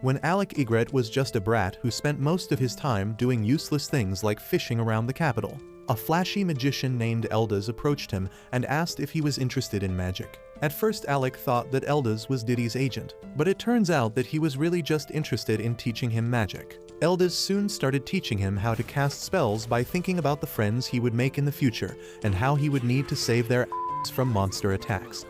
when Alec was just a brat who spent most of his time doing useless things like fishing around the capital. A flashy magician named Eldaz approached him and asked if he was interested in magic. At first Alec thought that Eldaz was Diddy's agent, but it turns out that he was really just interested in teaching him magic. Eldaz soon started teaching him how to cast spells by thinking about the friends he would make in the future and how he would need to save their asses from monster attacks.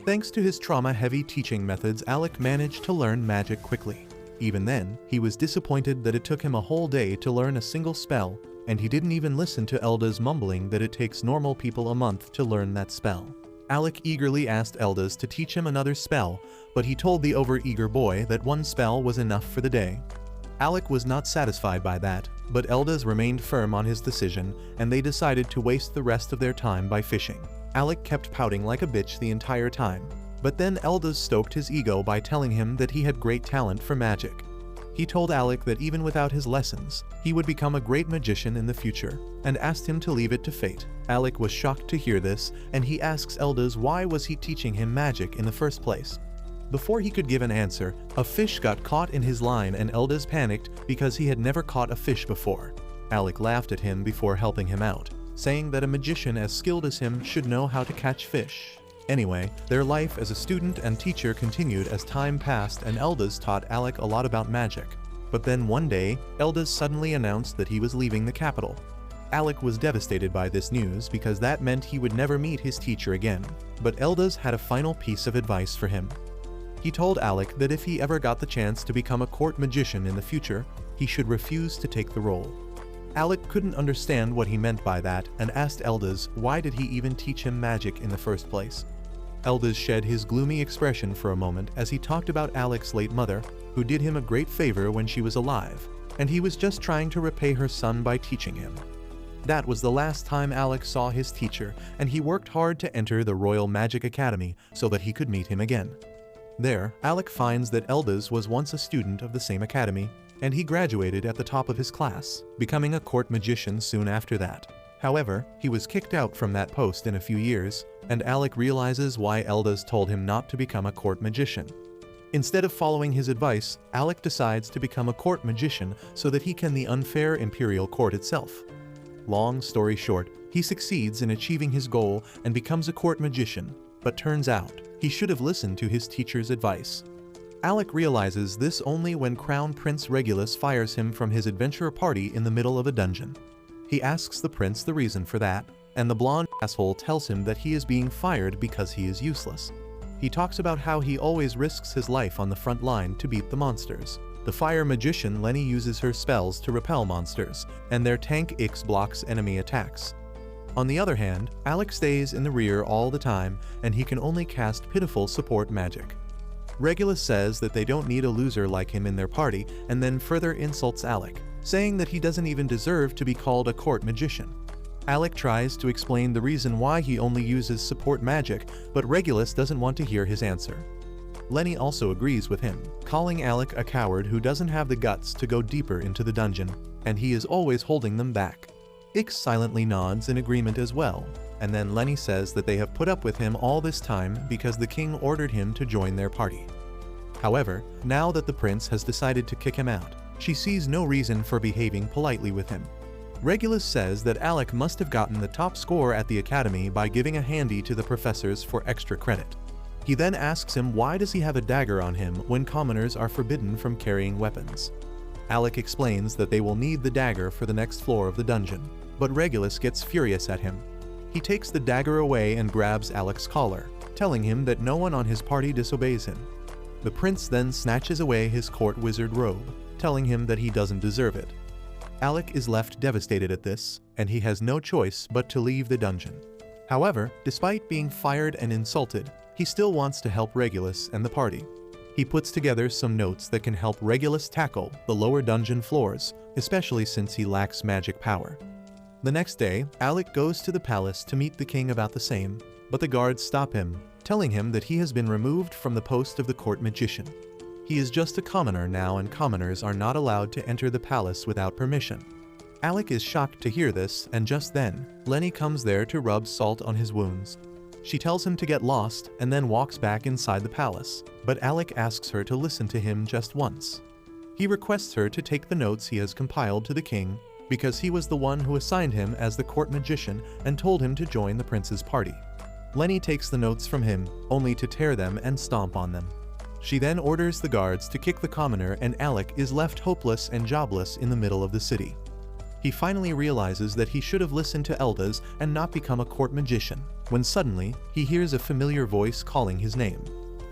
Thanks to his trauma-heavy teaching methods, Alec managed to learn magic quickly. Even then, he was disappointed that it took him a whole day to learn a single spell, and he didn't even listen to Eldaz mumbling that it takes normal people a month to learn that spell. Alec eagerly asked Eldaz to teach him another spell, but he told the overeager boy that one spell was enough for the day. Alec was not satisfied by that, but Eldaz remained firm on his decision, and they decided to waste the rest of their time by fishing. Alec kept pouting like a bitch the entire time, but then Eldaz stoked his ego by telling him that he had great talent for magic. He told Alec that even without his lessons, he would become a great magician in the future, and asked him to leave it to fate. Alec was shocked to hear this, and he asks Eldaz why was he teaching him magic in the first place. Before he could give an answer, a fish got caught in his line and Eldaz panicked because he had never caught a fish before. Alec laughed at him before helping him out, saying that a magician as skilled as him should know how to catch fish. Anyway, their life as a student and teacher continued as time passed, and Eldaz taught Alec a lot about magic. But then one day, Eldaz suddenly announced that he was leaving the capital. Alec was devastated by this news because that meant he would never meet his teacher again. But Eldaz had a final piece of advice for him. He told Alec that if he ever got the chance to become a court magician in the future, he should refuse to take the role. Alec couldn't understand what he meant by that and asked Eldaz why did he even teach him magic in the first place. Eldaz shed his gloomy expression for a moment as he talked about Alec's late mother, who did him a great favor when she was alive, and he was just trying to repay her son by teaching him. That was the last time Alec saw his teacher, and he worked hard to enter the Royal Magic Academy so that he could meet him again. There, Alec finds that Eldaz was once a student of the same academy, and he graduated at the top of his class, becoming a court magician soon after that. However, he was kicked out from that post in a few years, and Alec realizes why Eldaz told him not to become a court magician. Instead of following his advice, Alec decides to become a court magician so that he can the unfair imperial court itself. Long story short, he succeeds in achieving his goal and becomes a court magician, but turns out, he should have listened to his teacher's advice. Alec realizes this only when Crown Prince Regulus fires him from his adventurer party in the middle of a dungeon. He asks the prince the reason for that, and the blonde asshole tells him that he is being fired because he is useless. He talks about how he always risks his life on the front line to beat the monsters. The fire magician Lenny uses her spells to repel monsters, and their tank Ix blocks enemy attacks. On the other hand, Alec stays in the rear all the time, and he can only cast pitiful support magic. Regulus says that they don't need a loser like him in their party, and then further insults Alec, saying that he doesn't even deserve to be called a court magician. Alec tries to explain the reason why he only uses support magic, but Regulus doesn't want to hear his answer. Lenny also agrees with him, calling Alec a coward who doesn't have the guts to go deeper into the dungeon, and he is always holding them back. Ix silently nods in agreement as well, and then Lenny says that they have put up with him all this time because the king ordered him to join their party. However, now that the prince has decided to kick him out, she sees no reason for behaving politely with him. Regulus says that Alec must have gotten the top score at the academy by giving a handy to the professors for extra credit. He then asks him why does he have a dagger on him when commoners are forbidden from carrying weapons. Alec explains that they will need the dagger for the next floor of the dungeon, but Regulus gets furious at him. He takes the dagger away and grabs Alec's collar, telling him that no one on his party disobeys him. The prince then snatches away his court wizard robe, telling him that he doesn't deserve it. Alec is left devastated at this, and he has no choice but to leave the dungeon. However, despite being fired and insulted, he still wants to help Regulus and the party. He puts together some notes that can help Regulus tackle the lower dungeon floors, especially since he lacks magic power. The next day, Alec goes to the palace to meet the king about the same, but the guards stop him, telling him that he has been removed from the post of the court magician. He is just a commoner now, and commoners are not allowed to enter the palace without permission. Alec is shocked to hear this, and just then, Lenny comes there to rub salt on his wounds. She tells him to get lost and then walks back inside the palace, but Alec asks her to listen to him just once. He requests her to take the notes he has compiled to the king, because he was the one who assigned him as the court magician and told him to join the prince's party. Lenny takes the notes from him, only to tear them and stomp on them. She then orders the guards to kick the commoner, and Alec is left hopeless and jobless in the middle of the city. He finally realizes that he should have listened to Elda's and not become a court magician, when suddenly he hears a familiar voice calling his name.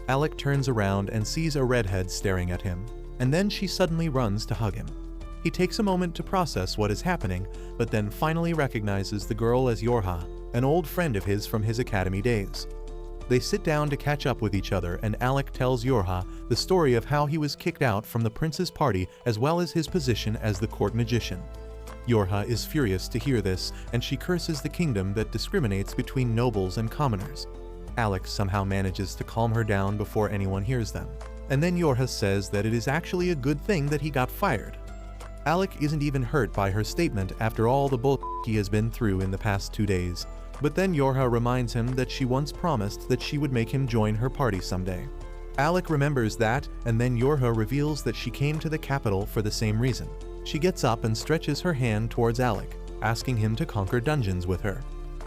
Alec turns around and sees a redhead staring at him, and then she suddenly runs to hug him. He takes a moment to process what is happening, but then finally recognizes the girl as Yora, an old friend of his from his academy days. They sit down to catch up with each other, and Alec tells Yora the story of how he was kicked out from the prince's party as well as his position as the court magician. Yora is furious to hear this, and she curses the kingdom that discriminates between nobles and commoners. Alec somehow manages to calm her down before anyone hears them, and then Yora says that it is actually a good thing that he got fired. Alec isn't even hurt by her statement after all the bullshit he has been through in the past 2 days, but then Yora reminds him that she once promised that she would make him join her party someday. Alec remembers that, and then Yora reveals that she came to the capital for the same reason. She gets up and stretches her hand towards Alec, asking him to conquer dungeons with her.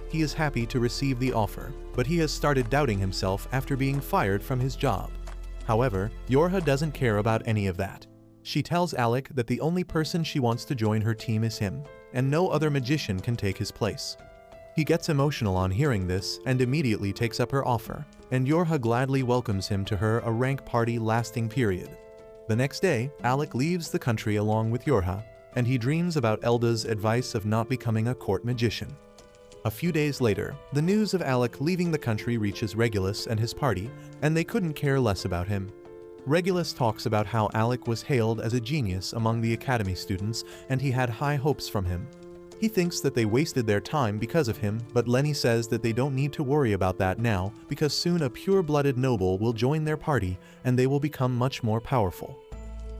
He is happy to receive the offer, but he has started doubting himself after being fired from his job. However, Yora doesn't care about any of that. She tells Alec that the only person she wants to join her team is him, and no other magician can take his place. He gets emotional on hearing this and immediately takes up her offer, and Yora gladly welcomes him to her a rank party lasting period. The next day, Alec leaves the country along with Yora, and he dreams about Elda's advice of not becoming a court magician. A few days later, the news of Alec leaving the country reaches Regulus and his party, and they couldn't care less about him. Regulus talks about how Alec was hailed as a genius among the academy students, and he had high hopes from him. He thinks that they wasted their time because of him, but Lenny says that they don't need to worry about that now because soon a pure-blooded noble will join their party and they will become much more powerful.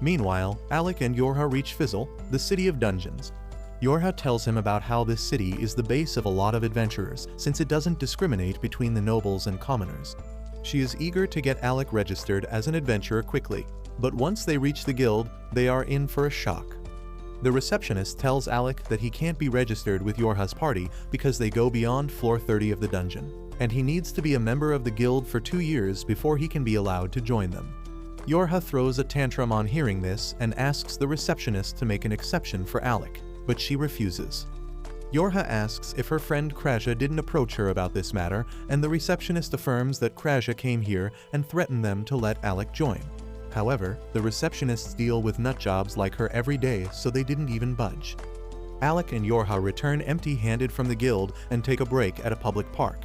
Meanwhile, Alec and Yora reach Fizzle, the city of dungeons. Yora tells him about how this city is the base of a lot of adventurers since it doesn't discriminate between the nobles and commoners. She is eager to get Alec registered as an adventurer quickly, but once they reach the guild, they are in for a shock. The receptionist tells Alec that he can't be registered with Yora's party because they go beyond floor 30 of the dungeon, and he needs to be a member of the guild for 2 years before he can be allowed to join them. Yora throws a tantrum on hearing this and asks the receptionist to make an exception for Alec, but she refuses. Yora asks if her friend Kraja didn't approach her about this matter, and the receptionist affirms that Kraja came here and threatened them to let Alec join. However, the receptionists deal with nutjobs like her every day, so they didn't even budge. Alec and Yora return empty-handed from the guild and take a break at a public park.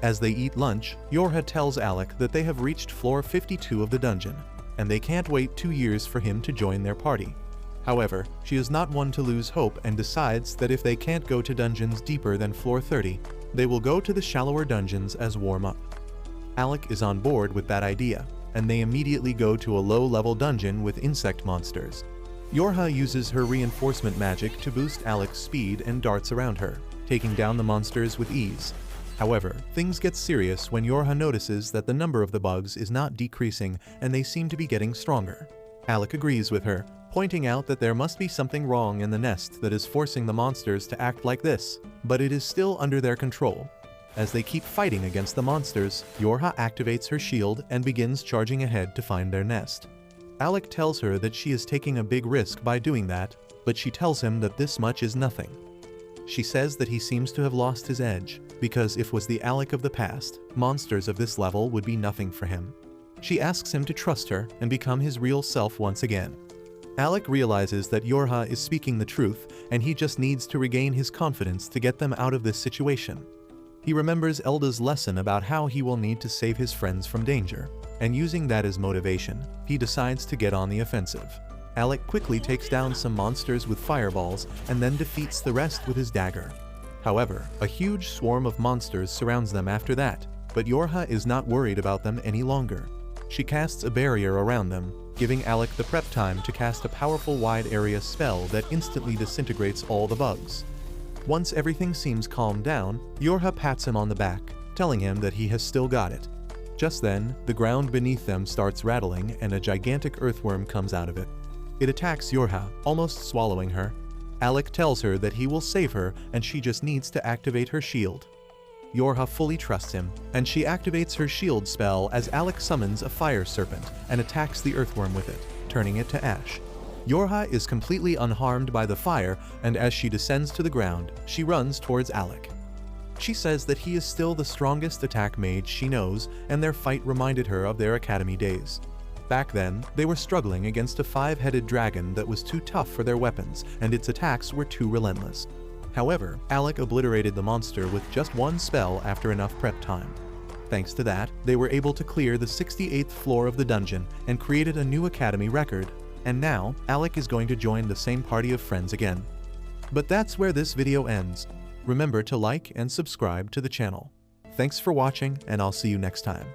As they eat lunch, Yora tells Alec that they have reached floor 52 of the dungeon, and they can't wait 2 years for him to join their party. However, she is not one to lose hope and decides that if they can't go to dungeons deeper than floor 30, they will go to the shallower dungeons as warm-up. Alec is on board with that idea, and they immediately go to a low-level dungeon with insect monsters. Yora uses her reinforcement magic to boost Alec's speed and darts around her, taking down the monsters with ease. However, things get serious when Yora notices that the number of the bugs is not decreasing and they seem to be getting stronger. Alec agrees with her, pointing out that there must be something wrong in the nest that is forcing the monsters to act like this, but it is still under their control. As they keep fighting against the monsters, Yora activates her shield and begins charging ahead to find their nest. Alec tells her that she is taking a big risk by doing that, but she tells him that this much is nothing. She says that he seems to have lost his edge, because if was the Alec of the past, monsters of this level would be nothing for him. She asks him to trust her and become his real self once again. Alec realizes that Yora is speaking the truth, and he just needs to regain his confidence to get them out of this situation. He remembers Elda's lesson about how he will need to save his friends from danger, and using that as motivation, he decides to get on the offensive. Alec quickly takes down some monsters with fireballs and then defeats the rest with his dagger. However, a huge swarm of monsters surrounds them after that, but Yora is not worried about them any longer. She casts a barrier around them, giving Alec the prep time to cast a powerful wide area spell that instantly disintegrates all the bugs. Once everything seems calmed down, Yora pats him on the back, telling him that he has still got it. Just then, the ground beneath them starts rattling and a gigantic earthworm comes out of it. It attacks Yora, almost swallowing her. Alec tells her that he will save her and she just needs to activate her shield. Yora fully trusts him, and she activates her shield spell as Alec summons a fire serpent and attacks the earthworm with it, turning it to ash. Yora is completely unharmed by the fire, and as she descends to the ground, she runs towards Alec. She says that he is still the strongest attack mage she knows, and their fight reminded her of their academy days. Back then, they were struggling against a 5-headed dragon that was too tough for their weapons, and its attacks were too relentless. However, Alec obliterated the monster with just one spell after enough prep time. Thanks to that, they were able to clear the 68th floor of the dungeon and created a new academy record. And now, Alec is going to join the same party of friends again. But that's where this video ends. Remember to like and subscribe to the channel. Thanks for watching, and I'll see you next time.